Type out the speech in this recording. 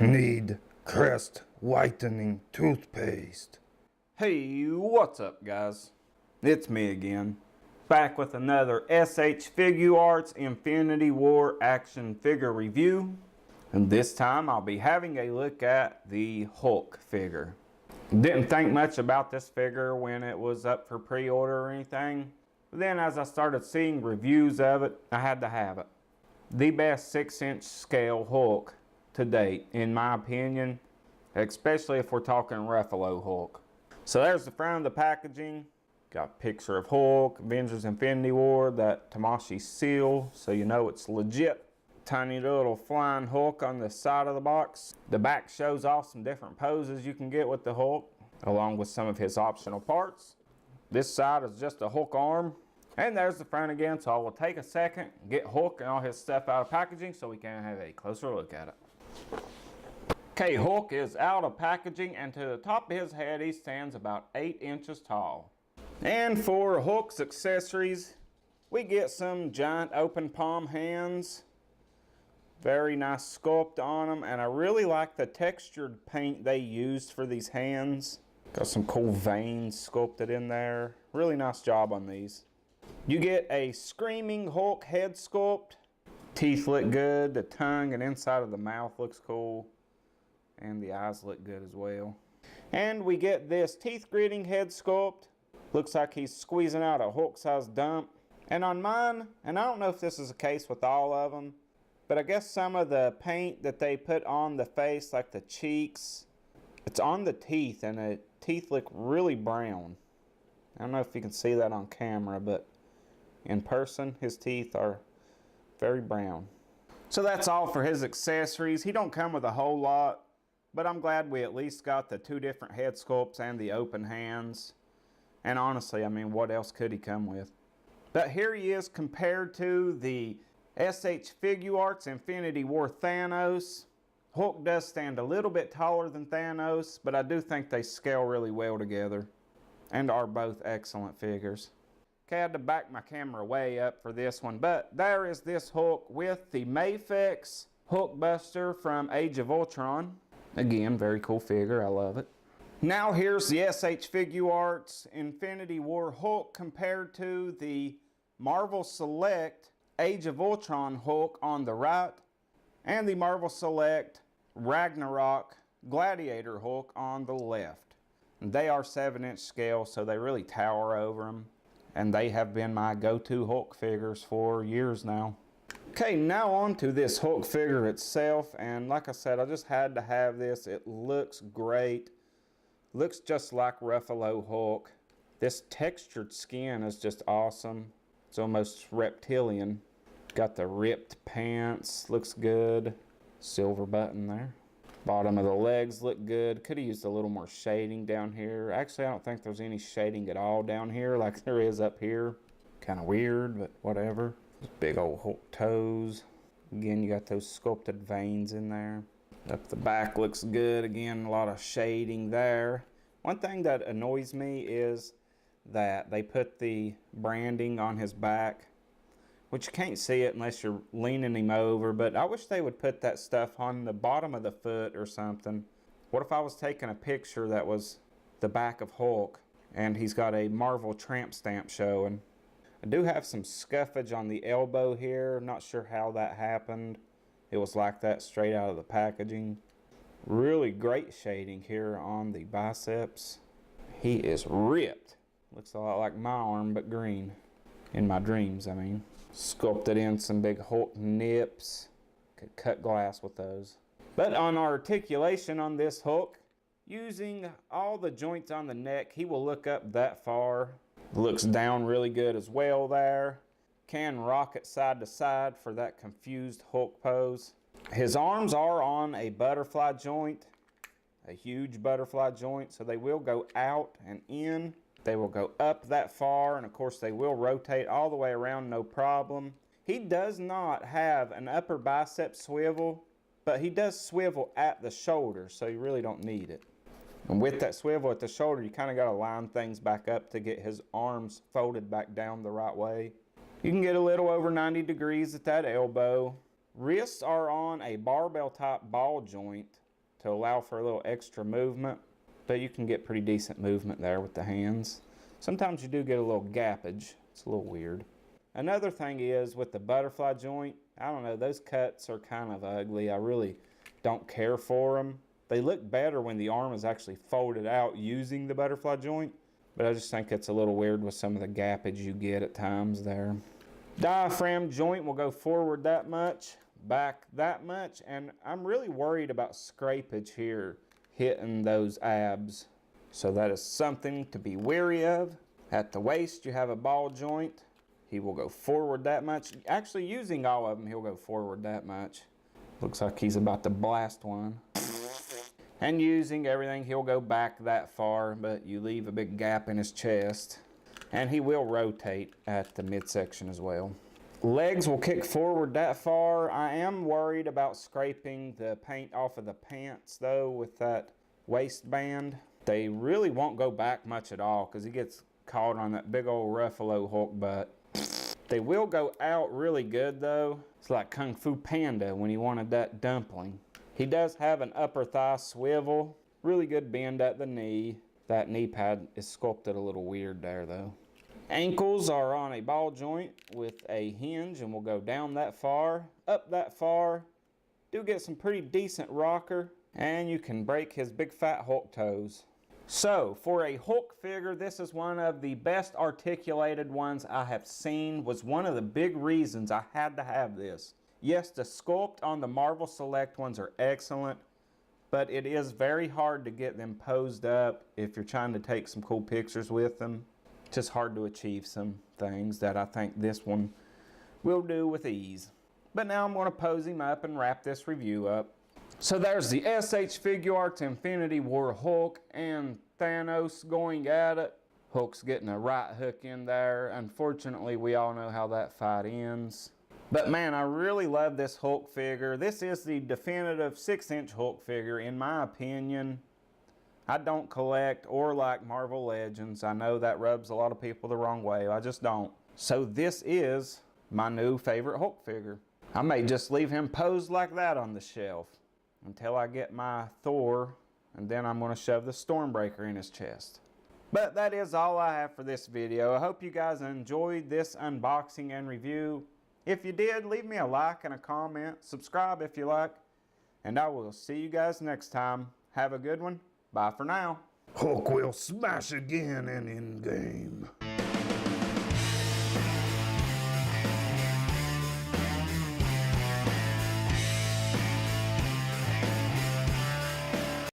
Need Crest Whitening Toothpaste. Hey, what's up guys? It's me again, back with another SH Figuarts Infinity War action figure review. And this time I'll be having a look at the Hulk figure. Didn't think much about this figure when it was up for pre-order or anything. But then as I started seeing reviews of it, I had to have it. The best 6-inch scale Hulk to date, in my opinion, especially if we're talking Ruffalo Hulk. So there's the front of the packaging. Got a picture of Hulk, Avengers Infinity War, that Tamashii seal, so you know it's legit. Tiny little flying Hulk on the side of the box. The back shows off some different poses you can get with the Hulk, along with some of his optional parts. This side is just a Hulk arm. And there's the front again, so I will take a second, get Hulk and all his stuff out of packaging so we can have a closer look at it. Okay, Hulk is out of packaging, and to the top of his head he stands about 8 inches tall. And for Hulk's accessories, we get some giant open palm hands. Very nice sculpt on them, and I really like the textured paint they used for these hands. Got some cool veins sculpted in there. Really nice job on these. You get a Screaming Hulk head sculpt. Teeth look good, the tongue and inside of the mouth looks cool. And the eyes look good as well. And we get this teeth gritting head sculpt. Looks like he's squeezing out a Hulk-sized dump. And on mine, and I don't know if this is the case with all of them, but I guess some of the paint that they put on the face, like the cheeks, it's on the teeth, and the teeth look really brown. I don't know if you can see that on camera, but in person, his teeth are very brown. So that's all for his accessories. He don't come with a whole lot, but I'm glad we at least got the 2 different head sculpts and the open hands. And honestly, I mean, what else could he come with? But here he is compared to the SH Figuarts Infinity War Thanos. Hulk does stand a little bit taller than Thanos, but I do think they scale really well together and are both excellent figures. Okay, I had to back my camera way up for this one, but there is this Hulk with the Mafex Hulkbuster from Age of Ultron. Again, very cool figure, I love it. Now here's the SH Figuarts Infinity War Hulk compared to the Marvel Select Age of Ultron Hulk on the right, and the Marvel Select Ragnarok Gladiator Hulk on the left. They are 7-inch scale, so they really tower over them. And they have been my go-to Hulk figures for years now. Okay, now on to this Hulk figure itself. And like I said, I just had to have this. It looks great. Looks just like Ruffalo Hulk. This textured skin is just awesome. It's almost reptilian. Got the ripped pants. Looks good. Silver button there. Bottom of the legs look good. Could have used a little more shading down here. Actually, I don't think there's any shading at all down here like there is up here. Kind of weird, but whatever. Big old Hulk toes. Again, you got those sculpted veins in there. Up the back looks good. Again, a lot of shading there. One thing that annoys me is that they put the branding on his back, which you can't see it unless you're leaning him over, but I wish they would put that stuff on the bottom of the foot or something. What if I was taking a picture that was the back of Hulk and he's got a Marvel tramp stamp showing? I do have some scuffage on the elbow here. Not sure how that happened. It was like that straight out of the packaging. Really great shading here on the biceps. He is ripped. Looks a lot like my arm, but green. In my dreams, I mean. Sculpted in some big Hulk nips. Could cut glass with those. But on articulation on this Hulk, using all the joints on the neck, he will look up that far. Looks down really good as well there. Can rock it side to side for that confused Hulk pose. His arms are on a butterfly joint. A huge butterfly joint, so they will go out and in. They will go up that far, and of course they will rotate all the way around, no problem. He does not have an upper bicep swivel, but he does swivel at the shoulder, so you really don't need it. And with that swivel at the shoulder, you kind of got to line things back up to get his arms folded back down the right way. You can get a little over 90 degrees at that elbow. Wrists are on a barbell type ball joint. to allow for a little extra movement, but you can get pretty decent movement there with the hands. Sometimes you do get a little gappage. It's a little weird. Another thing is with the butterfly joint, I don't know, those cuts are kind of ugly. I really don't care for them. They look better when the arm is actually folded out using the butterfly joint, but I just think it's a little weird with some of the gappage you get at times there. Diaphragm joint will go forward that much, back that much, and I'm really worried about scrapage here hitting those abs. So that is something to be wary of. At the waist, you have a ball joint. He will go forward that much. Actually, using all of them, he'll go forward that much. Looks like he's about to blast one. And using everything, he'll go back that far, but you leave a big gap in his chest. And he will rotate at the midsection as well. Legs will kick forward that far. I am worried about scraping the paint off of the pants, though, with that waistband. They really won't go back much at all because he gets caught on that big old Ruffalo Hulk butt. They will go out really good, though. It's like Kung Fu Panda when he wanted that dumpling. He does have an upper thigh swivel. Really good bend at the knee. That knee pad is sculpted a little weird there, though. Ankles are on a ball joint with a hinge and will go down that far, up that far. Do get some pretty decent rocker, and you can break his big fat Hulk toes. So, for a Hulk figure, this is one of the best articulated ones I have seen. Was one of the big reasons I had to have this. Yes, the sculpt on the Marvel Select ones are excellent, but it is very hard to get them posed up if you're trying to take some cool pictures with them. Just hard to achieve some things that I think this one will do with ease. But now I'm going to pose him up and wrap this review up. So there's the SH Figuarts Infinity War Hulk and Thanos going at it. Hulk's getting a right hook in there. Unfortunately, we all know how that fight ends. But man, I really love this Hulk figure. This is the definitive 6-inch Hulk figure in my opinion. I don't collect or like Marvel Legends. I know that rubs a lot of people the wrong way. I just don't. So this is my new favorite Hulk figure. I may just leave him posed like that on the shelf until I get my Thor, and then I'm going to shove the Stormbreaker in his chest. But that is all I have for this video. I hope you guys enjoyed this unboxing and review. If you did, leave me a like and a comment. Subscribe if you like. And I will see you guys next time. Have a good one. Bye for now. Hulk will smash again and in game.